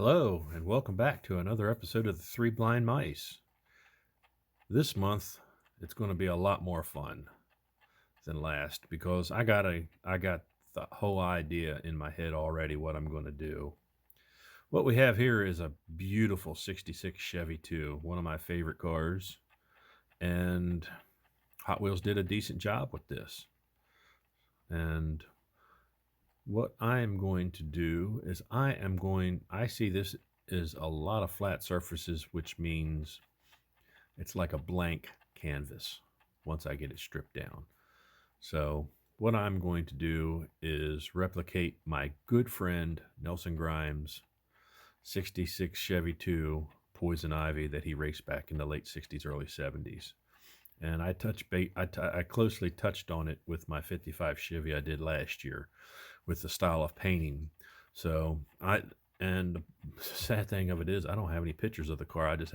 Hello, and welcome back to another episode of the Three Blind Mice. This month, it's going to be a lot more fun than last because I got the whole idea in my head already what I'm going to do. What we have here is a beautiful 66 Chevy 2, one of my favorite cars, and Hot Wheels did a decent job with this. And what I am going to do is I see this as a lot of flat surfaces, which means it's like a blank canvas once I get it stripped down. So what I'm going to do is replicate my good friend Nelson Grimes' 66 Chevy 2 Poison Ivy that he raced back in the late 60s, early 70s. And I closely touched on it with my 55 Chevy I did last year with the style of painting. And the sad thing of it is I don't have any pictures of the car. I'm going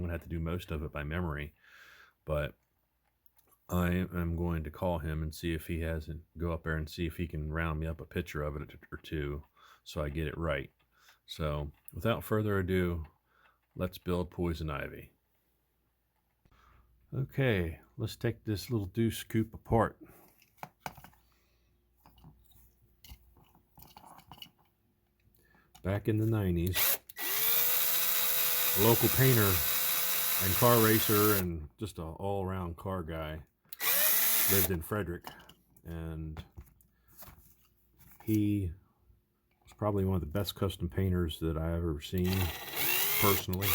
to have to do most of it by memory. But I am going to call him and see if he go up there and see if he can round me up a picture of it or two so I get it right. So without further ado, let's build Poison Ivy. Okay, let's take this little deuce coupe apart. Back in the 90s, a local painter and car racer and just an all-around car guy lived in Frederick, and he was probably one of the best custom painters that I've ever seen personally.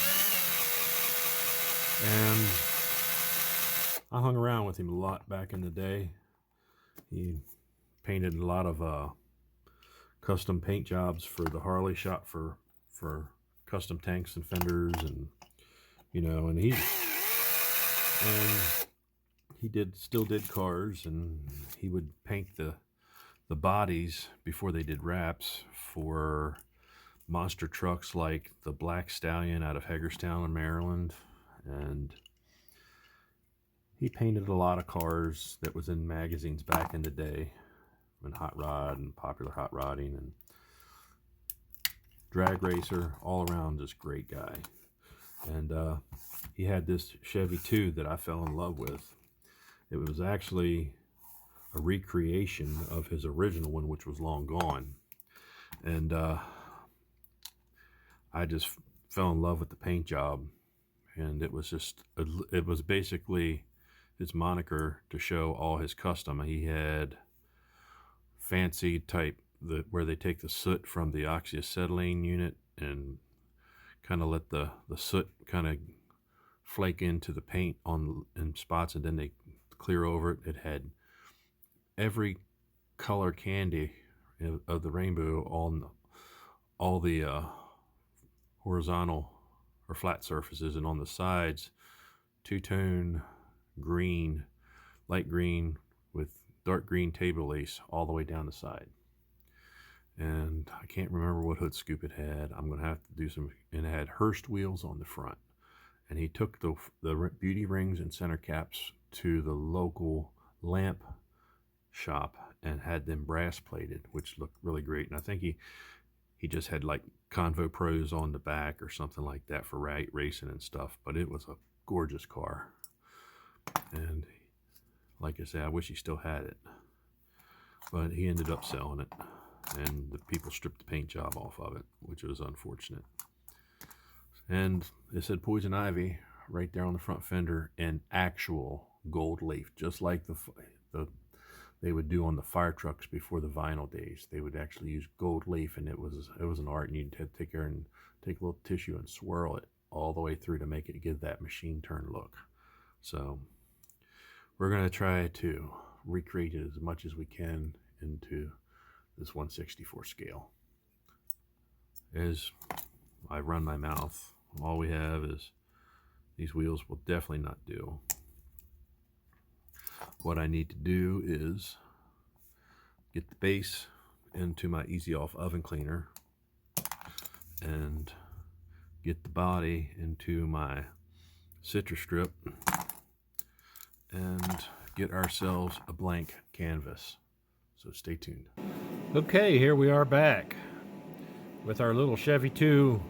And I hung around with him a lot back in the day. He painted a lot of custom paint jobs for the Harley shop for custom tanks and fenders, and he still did cars, and he would paint the bodies before they did wraps for monster trucks like the Black Stallion out of Hagerstown in Maryland. And he painted a lot of cars that was in magazines back in the day, and hot rod and popular hot rodding and drag racer, all around just great guy. And he had this Chevy 2 that I fell in love with. It was actually a recreation of his original one, which was long gone. And I just fell in love with the paint job, and it was basically his moniker to show all his custom. He had fancy type where they take the soot from the oxyacetylene unit and kind of let the soot kind of flake into the paint in spots, and then they clear over it. It had every color candy of the rainbow on all the horizontal or flat surfaces, and on the sides two-tone green, light green with dark green table lace all the way down the side. And I can't remember what hood scoop it had. I'm going to have to do some. And it had Hurst wheels on the front. And he took the beauty rings and center caps to the local lamp shop and had them brass plated, which looked really great. And I think he just had like Convo Pros on the back or something like that for racing and stuff. But it was a gorgeous car. And like I said, I wish he still had it. But he ended up selling it, and the people stripped the paint job off of it, which was unfortunate. And it said Poison Ivy right there on the front fender in actual gold leaf, just like they would do on the fire trucks before the vinyl days. They would actually use gold leaf, and it was an art, and you'd have to take care and take a little tissue and swirl it all the way through to make it give that machine turn look. So we're going to try to recreate it as much as we can into this 1/64 scale. As I run my mouth, all we have is these wheels will definitely not do. What I need to do is get the base into my Easy Off oven cleaner and get the body into my citrus strip and get ourselves a blank canvas. So stay tuned. Okay, here we are back. with our little Chevy 2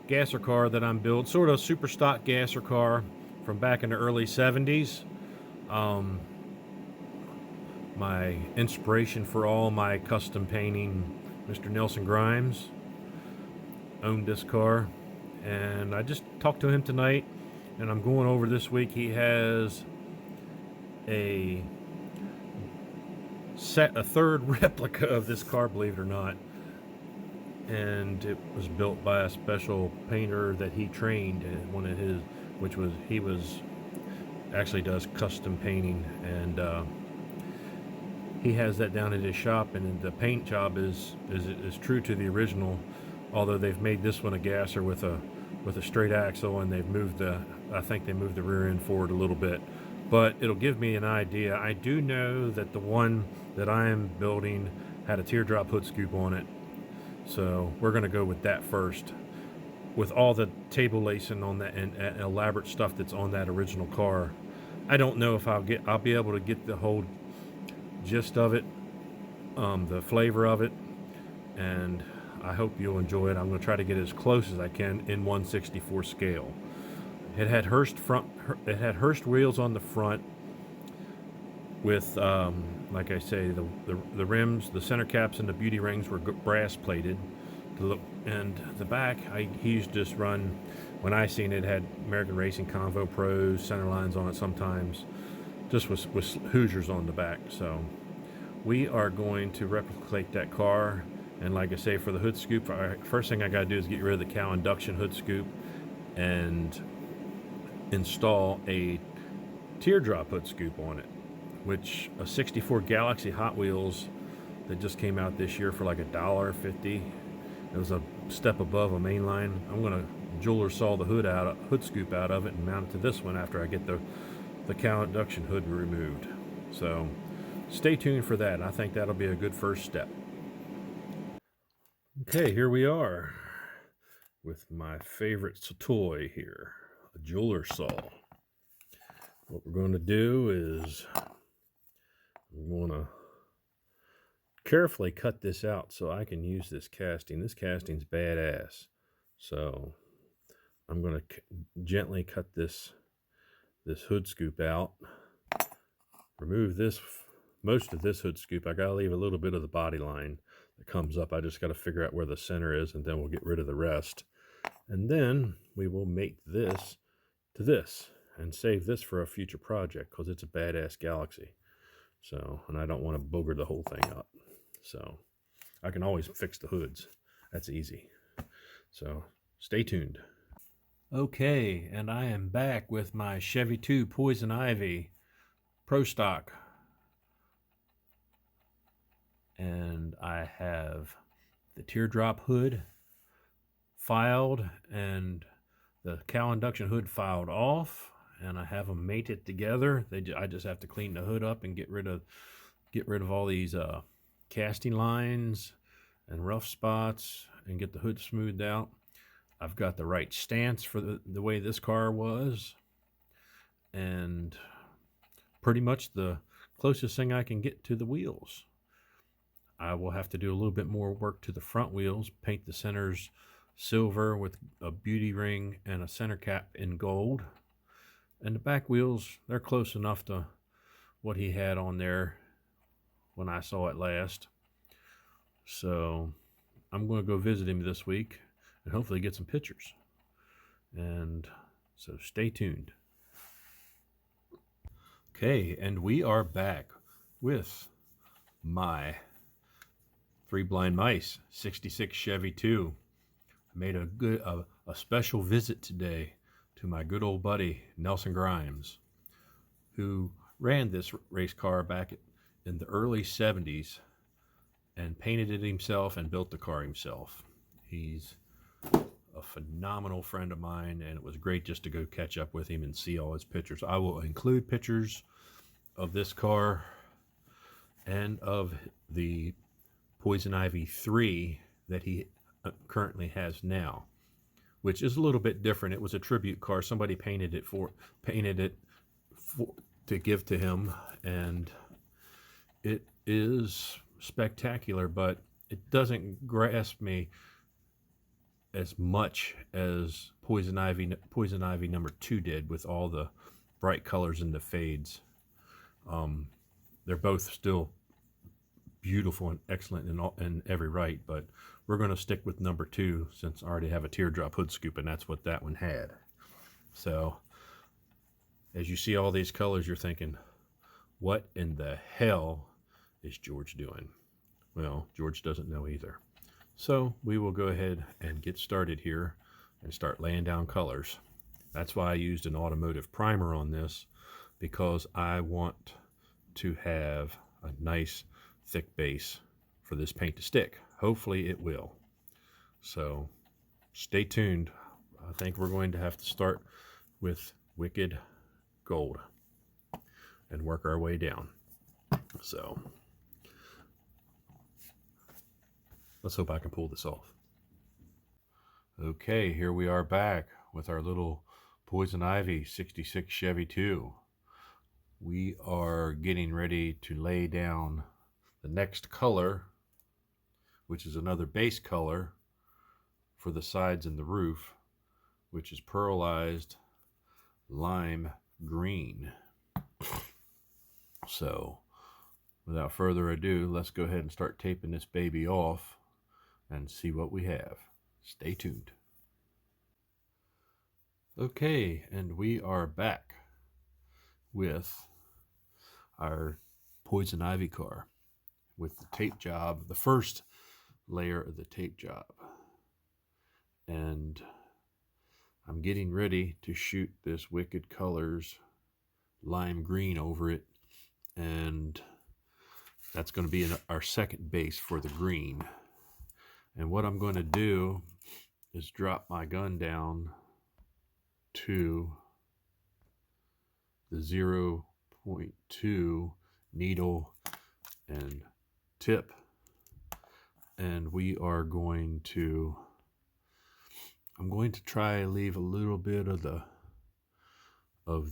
gasser car that I'm built, sort of super stock gasser car from back in the early 70s. Um, my inspiration for all my custom painting, Mr. Nelson Grimes, owned this car. And I just talked to him tonight, and I'm going over this week. He has a third replica of this car, believe it or not. And it was built by a special painter that he trained at one of his, he was actually does custom painting, and he has that down at his shop, and the paint job is true to the original, although they've made this one a gasser with a straight axle, and they've moved I think they moved the rear end forward a little bit, but it'll give me an idea. I do know that the one that I am building had a teardrop hood scoop on it, so we're going to go with that first, with all the table lacing on that and elaborate stuff that's on that original car. I don't know if I'll be able to get the whole gist of it, the flavor of it, and I hope you'll enjoy it. I'm going to try to get as close as I can in 1/64 scale. It had Hurst wheels on the front with, like I say, the rims, the center caps, and the beauty rings were brass plated. And the back, he used to just run, when I seen it, had American Racing Convo Pros, center lines on it sometimes, just with Hoosiers on the back. So we are going to replicate that car. And like I say, for the hood scoop, first thing I got to do is get rid of the cow induction hood scoop and install a teardrop hood scoop on it, which a 64 Galaxy Hot Wheels that just came out this year for like $1.50. It was a step above a mainline. I'm going to jeweler saw the hood scoop out of it and mount it to this one after I get the cow induction hood removed. So stay tuned for that. I think that'll be a good first step. Okay, here we are with my favorite toy here, a jeweler saw. What we're going to do is we're going to carefully cut this out so I can use this casting. This casting's badass. So I'm going to gently cut this hood scoop out. Remove most of this hood scoop. I got to leave a little bit of the body line that comes up. I just got to figure out where the center is, and then we'll get rid of the rest. And then we will mate this to this and save this for a future project, because it's a badass Galaxy. So, and I don't want to booger the whole thing up. So I can always fix the hoods. That's easy. So stay tuned. Okay, and I am back with my Chevy 2 Poison Ivy Pro Stock. And I have the teardrop hood filed and the cow induction hood filed off, and I have them mated together. I just have to clean the hood up and get rid of all these casting lines and rough spots and get the hood smoothed out. I've got the right stance for the way this car was, and pretty much the closest thing I can get to the wheels. I will have to do a little bit more work to the front wheels, paint the centers silver with a beauty ring and a center cap in gold. And the back wheels, they're close enough to what he had on there when I saw it last. So I'm going to go visit him this week and hopefully get some pictures. And so stay tuned. Okay, and we are back with my Three Blind Mice 66 Chevy 2. I made a special visit today to my good old buddy Nelson Grimes, who ran this race car back in the early 70s and painted it himself and built the car himself. He's a phenomenal friend of mine, and it was great just to go catch up with him and see all his pictures. I will include pictures of this car and of the Poison Ivy 3 that he currently has now, which is a little bit different. It was a tribute car. Somebody painted it to give to him, and it is spectacular, but it doesn't grasp me as much as Poison Ivy number 2 did with all the bright colors and the fades. They're both still beautiful and excellent in every right, but we're going to stick with number 2 since I already have a teardrop hood scoop, and that's what that one had. So as you see all these colors, you're thinking, what in the hell is George doing? Well, George doesn't know either. So we will go ahead and get started here and start laying down colors. That's why I used an automotive primer on this, because I want to have a nice thick base for this paint to stick. Hopefully it will. So stay tuned. I think we're going to have to start with Wicked Gold and work our way down. So let's hope I can pull this off. Okay, here we are back with our little Poison Ivy 66 Chevy 2. We are getting ready to lay down the next color, which is another base color for the sides and the roof, which is pearlized lime green. So without further ado, let's go ahead and start taping this baby off and see what we have. Stay tuned. Okay, and we are back with our Poison Ivy car with the tape job, the first layer of the tape job. And I'm getting ready to shoot this Wicked Colors lime green over it, and that's going to be our second base for the green. And what I'm going to do is drop my gun down to the 0.2 needle and tip, and we are going to, I'm going to try to leave a little bit of the I'm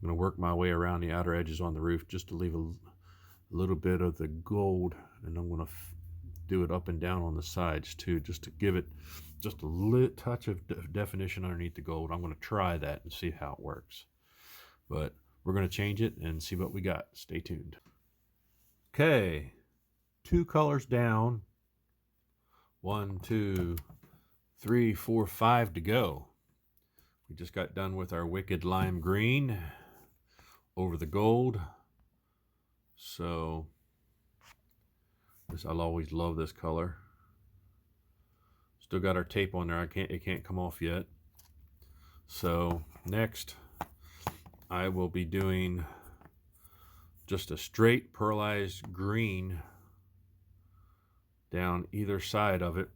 going to work my way around the outer edges on the roof just to leave a little bit of the gold, and I'm going to do it up and down on the sides too, just to give it just a little touch of definition underneath the gold. I'm going to try that and see how it works, but we're going to change it and see what we got. Stay tuned. Okay, 2 colors down. 1, 2, 3, 4, 5 to go. We just got done with our Wicked Lime Green over the gold. So this, I'll always love this color. Still got our tape on there. It can't come off yet. So next I will be doing just a straight pearlized green down either side of it,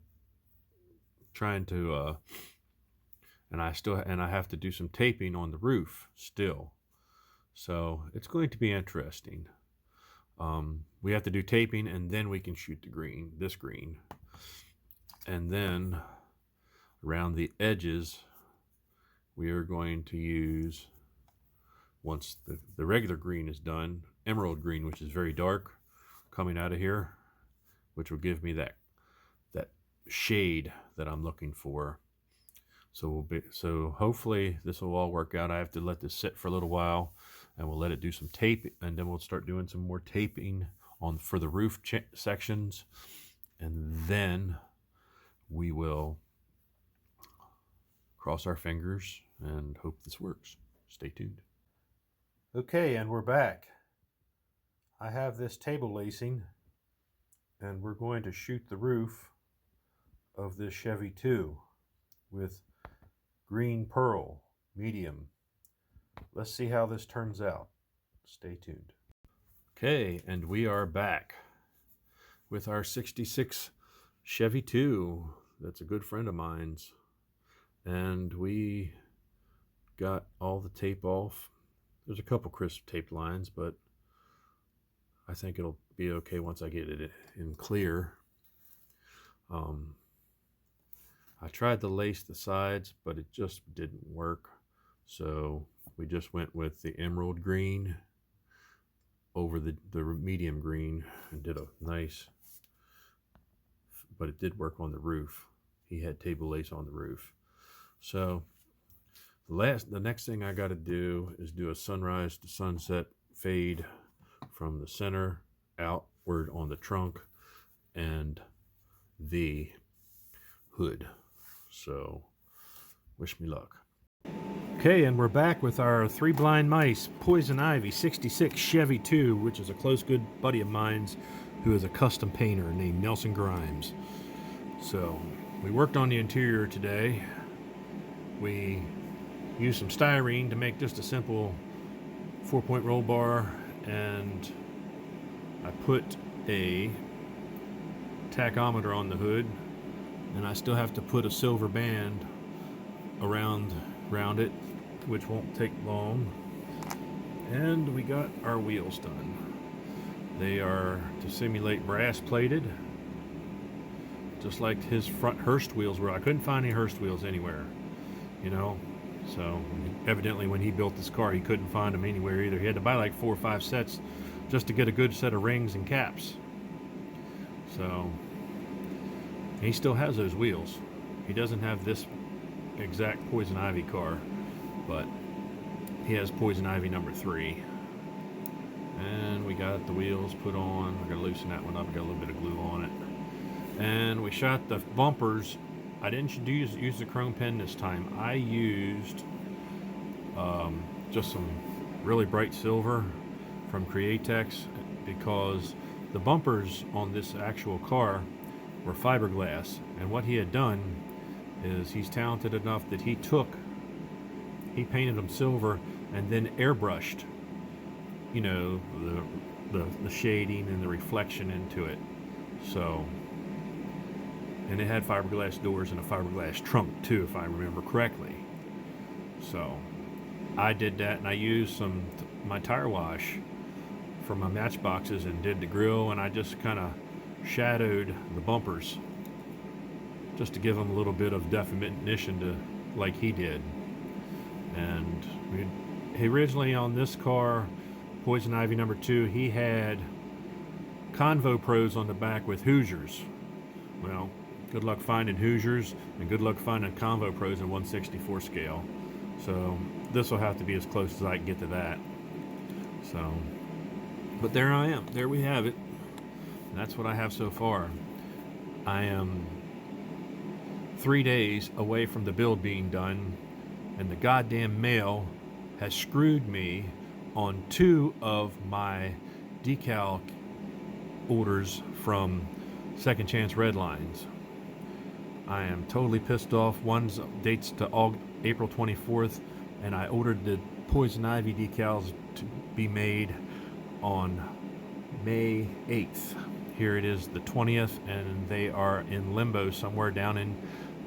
trying to and I have to do some taping on the roof still, so it's going to be interesting. We have to do taping, and then we can shoot the green, this green, and then around the edges we are going to use, once the regular green is done, emerald green, which is very dark coming out of here, which will give me that shade that I'm looking for. So hopefully this will all work out. I have to let this sit for a little while, and we'll let it do some tape, and then we'll start doing some more taping for the roof sections, and then we will cross our fingers and hope this works. Stay tuned. Okay, and we're back. I have this table lacing, and we're going to shoot the roof of this Chevy 2 with green pearl medium. Let's see how this turns out. Stay tuned. Okay, and we are back with our 66 Chevy 2. That's a good friend of mine's, and we got all the tape off. There's a couple crisp taped lines, but I think it'll be okay once I get it in clear. I tried to lace the sides, but it just didn't work. So we just went with the emerald green over the medium green and did a nice, but it did work on the roof. he had table lace on the roof. So the next thing I got to do is do a sunrise to sunset fade from the center outward on the trunk and the hood. So wish me luck. Okay, and we're back with our Three Blind Mice Poison Ivy 66 Chevy 2, which is a close good buddy of mine's who is a custom painter named Nelson Grimes. So we worked on the interior today. We used some styrene to make just a simple 4-point roll bar, and I put a tachometer on the hood, and I still have to put a silver band around it, which won't take long. And we got our wheels done. They are to simulate brass plated, just like his front Hurst wheels were. I couldn't find any Hurst wheels anywhere, you know. So evidently when he built this car, he couldn't find them anywhere either. He had to buy like 4 or 5 sets just to get a good set of rings and caps. So he still has those wheels. He doesn't have this exact Poison Ivy car, but he has Poison Ivy number 3. And we got the wheels put on. I gotta loosen that one up. I got a little bit of glue on it. And we shot the bumpers. I didn't use the chrome pen this time. I used just some really bright silver from Createx, because the bumpers on this actual car were fiberglass. And what he had done is he's talented enough that he painted them silver and then airbrushed, you know, the shading and the reflection into it. So, and it had fiberglass doors and a fiberglass trunk too, if I remember correctly. So I did that, and I used my tire wash for my matchboxes and did the grill, and I just kind of shadowed the bumpers just to give them a little bit of definition to, like he did. And he originally on this car, Poison Ivy number 2, he had Convo Pros on the back with Hoosiers. Well, good luck finding Hoosiers, and good luck finding Convo Pros in 1/64 scale. So this will have to be as close as I can get to that. So, but there I am. There we have it. And that's what I have so far. I am 3 days away from the build being done, and the goddamn mail has screwed me on 2 of my decal orders from Second Chance Red Lines. I am totally pissed off. One's dates to April 24th, and I ordered the Poison Ivy decals to be made on May 8th. Here it is the 20th, and they are in limbo somewhere down in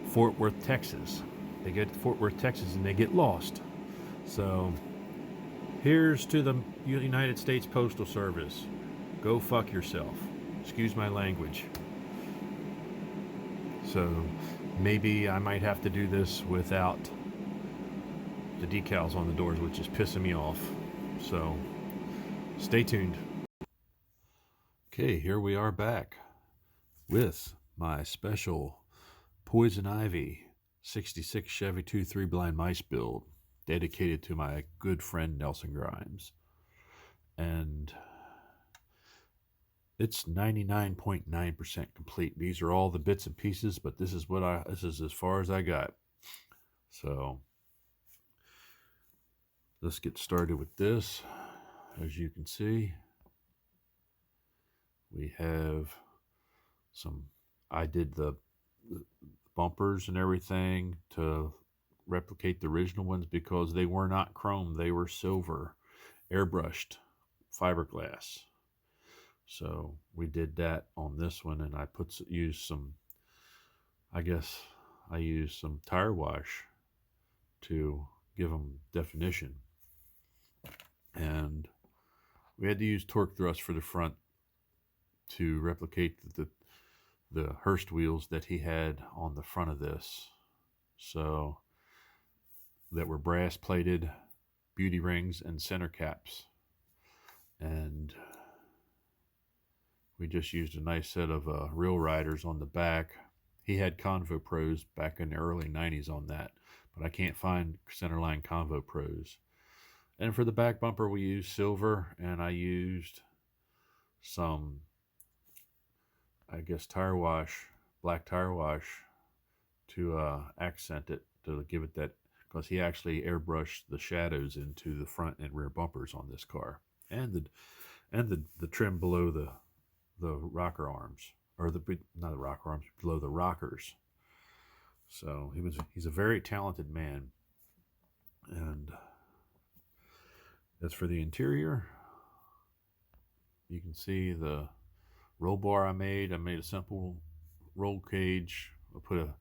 Fort Worth, Texas. They get to Fort Worth, Texas, and they get lost. So here's to the United States Postal Service. Go fuck yourself. Excuse my language. So maybe I might have to do this without the decals on the doors, which is pissing me off. So stay tuned. Okay, here we are back with my special Poison Ivy 66 Chevy 2 3 Blind Mice build, dedicated to my good friend Nelson Grimes. And it's 99.9% complete. These are all the bits and pieces, but this is as far as I got. So let's get started with this. As you can see, we have I did the bumpers and everything to replicate the original ones, because they were not chrome, they were silver, airbrushed fiberglass. So we did that on this one, and I used some tire wash to give them definition. And we had to use torque thrust for the front to replicate the Hurst wheels that he had on the front of this. So that were brass plated, beauty rings, and center caps. And we just used a nice set of rail riders on the back He had Convo Pros back in the early 90s on that, but I can't find centerline Convo Pros. And for the back bumper, we used silver, and I used some, I guess, black tire wash to accent it, to give it that, because he actually airbrushed the shadows into the front and rear bumpers on this car, and the trim below the rocker arms, or not the rocker arms, below the rockers. So he's a very talented man. And as for the interior, you can see the roll bar I made. I made a simple roll cage. I put a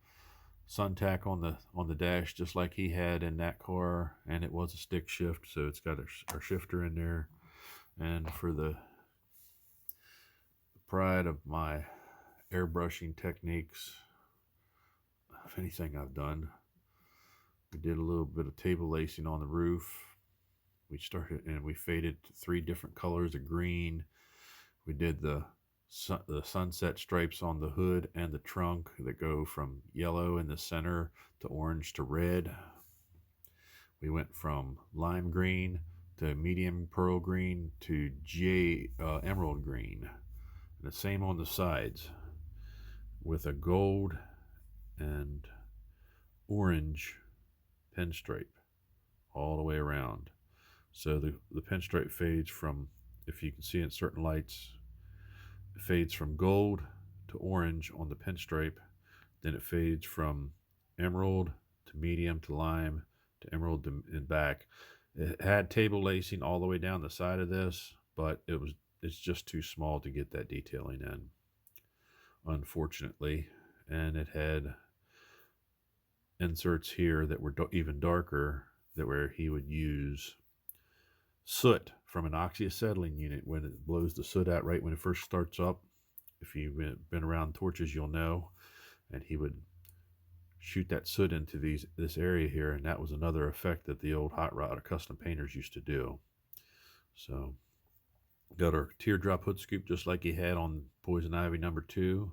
sun tack on the dash just like he had in that car, and it was a stick shift, so it's got our shifter in there. And for the pride of my airbrushing techniques, if anything I've done, we did a little bit of table lacing on the roof. We started and we faded 3 different colors of green. We did the sunset stripes on the hood and the trunk that go from yellow in the center to orange to red. We went from lime green to medium pearl green to emerald green. And the same on the sides, with a gold and orange pinstripe all the way around. So the pinstripe fades from, if you can see in certain lights, it fades from gold to orange on the pinstripe. Then it fades from emerald to medium to lime to emerald and back. It had table lacing all the way down the side of this, but it's just too small to get that detailing in, unfortunately. And it had inserts here that were even darker, that where he would use soot from an oxyacetylene unit when it blows the soot out right when it first starts up. If you've been around torches, you'll know. And he would shoot that soot into this area here, and that was another effect that the old hot rod or custom painters used to do. So got our teardrop hood scoop just like he had on Poison Ivy number 2,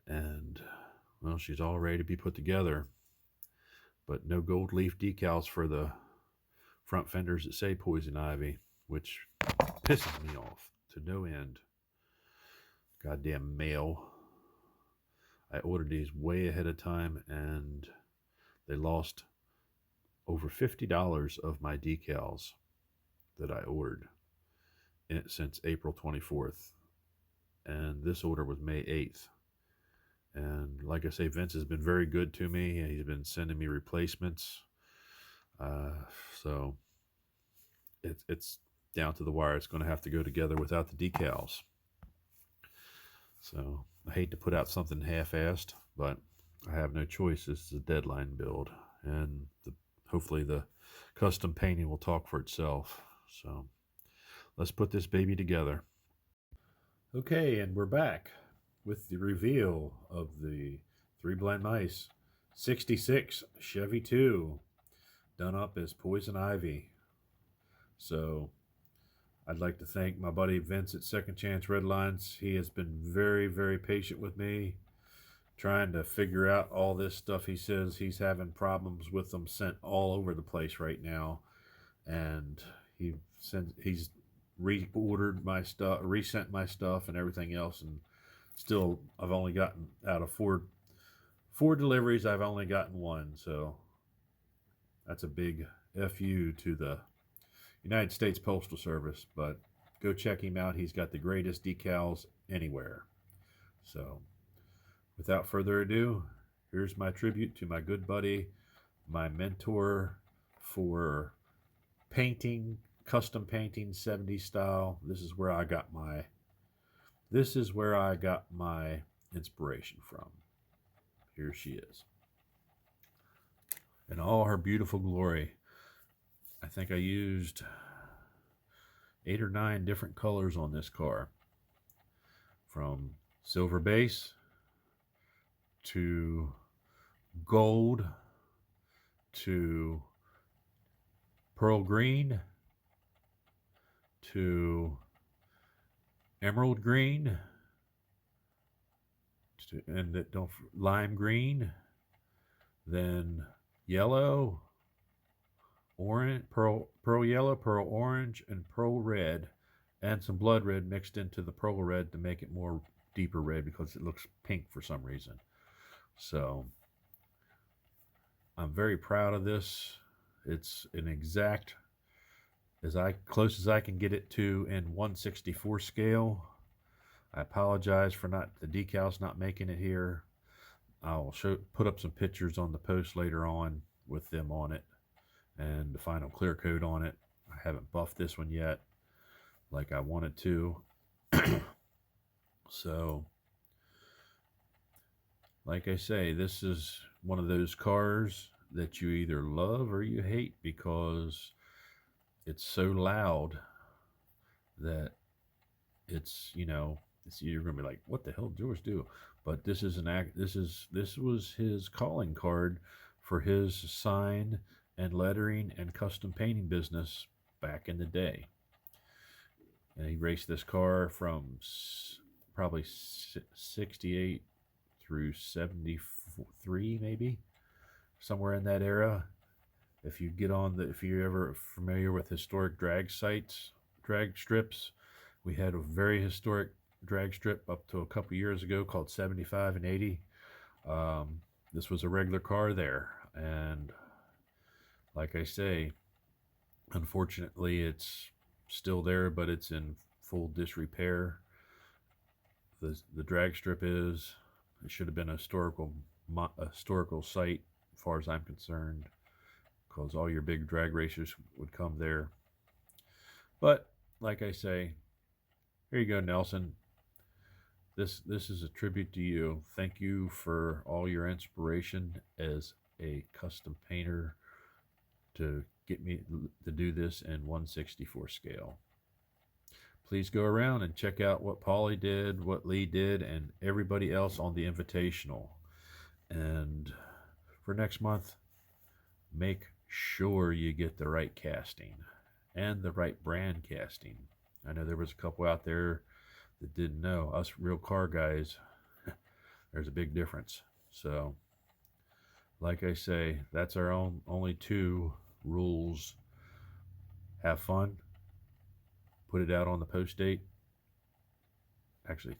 and well, she's all ready to be put together. But no gold leaf decals for the front fenders that say Poison Ivy, which pisses me off to no end. Goddamn mail. I ordered these way ahead of time, and they lost over $50 of my decals that I ordered since April 24th. And this order was May 8th. And like I say, Vince has been very good to me. He's been sending me replacements. So it's down to the wire. It's going to have to go together without the decals. So I hate to put out something half-assed, but I have no choice. This is a deadline build, and hopefully the custom painting will talk for itself. So let's put this baby together. Okay, and we're back with the reveal of the 3-blend mice 66 Chevy 2, done up as Poison Ivy. So I'd like to thank my buddy Vince at Second Chance Redlines. He has been very, very patient with me, trying to figure out all this stuff. He says he's having problems with them sent all over the place right now, and he's reordered my stuff, resent my stuff, and everything else. And still, I've only gotten out of four deliveries. I've only gotten 1, so that's a big FU to the United States Postal Service, but go check him out. He's got the greatest decals anywhere. So without further ado, here's my tribute to my good buddy, my mentor for painting, custom painting, 70s style. This is where I got my inspiration from. Here she is in all her beautiful glory. I think I used 8 or 9 different colors on this car, from silver base to gold to pearl green to emerald green and that don't lime green, then yellow, orange, pearl yellow, pearl orange, and pearl red, and some blood red mixed into the pearl red to make it more deeper red because it looks pink for some reason. So I'm very proud of this. It's an exact, close as I can get it to in 1/64 scale. I apologize for the decals not making it here. I'll put up some pictures on the post later on with them on it and the final clear coat on it. I haven't buffed this one yet like I wanted to. So, like I say, this is one of those cars that you either love or you hate because it's so loud that it's, you're gonna be like, what the hell did George do? But this is this was his calling card for his sign and lettering and custom painting business back in the day. And he raced this car from probably 68 through 73, maybe somewhere in that era. If you're ever familiar with historic drag strips, we had a very historic drag strip up to a couple years ago called 75 and 80. This was a regular car there, and like I say, unfortunately it's still there, but it's in full disrepair. The drag strip it should have been a historical site as far as I'm concerned, because all your big drag racers would come there. But like I say, here you go, Nelson. This is a tribute to you. Thank you for all your inspiration as a custom painter to get me to do this in 1/64 scale. Please go around and check out what Paulie did, what Lee did, and everybody else on the Invitational. And for next month, make sure you get the right casting and the right brand casting. I know there was a couple out there that didn't know. Us real car guys, there's a big difference. So, like I say, that's our only two rules. Have fun. Put it out on the post date. Actually,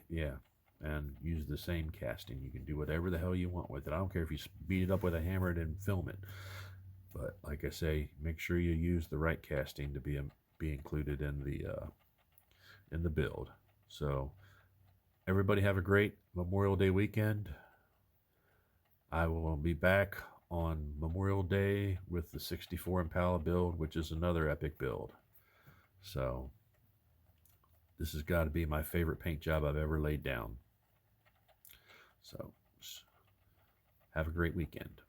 yeah. And use the same casting. You can do whatever the hell you want with it. I don't care if you beat it up with a hammer and then film it. But like I say, make sure you use the right casting to be included in the build. So everybody have a great Memorial Day weekend. I will be back on Memorial Day with the 64 Impala build, which is another epic build. So this has got to be my favorite paint job I've ever laid down. So have a great weekend.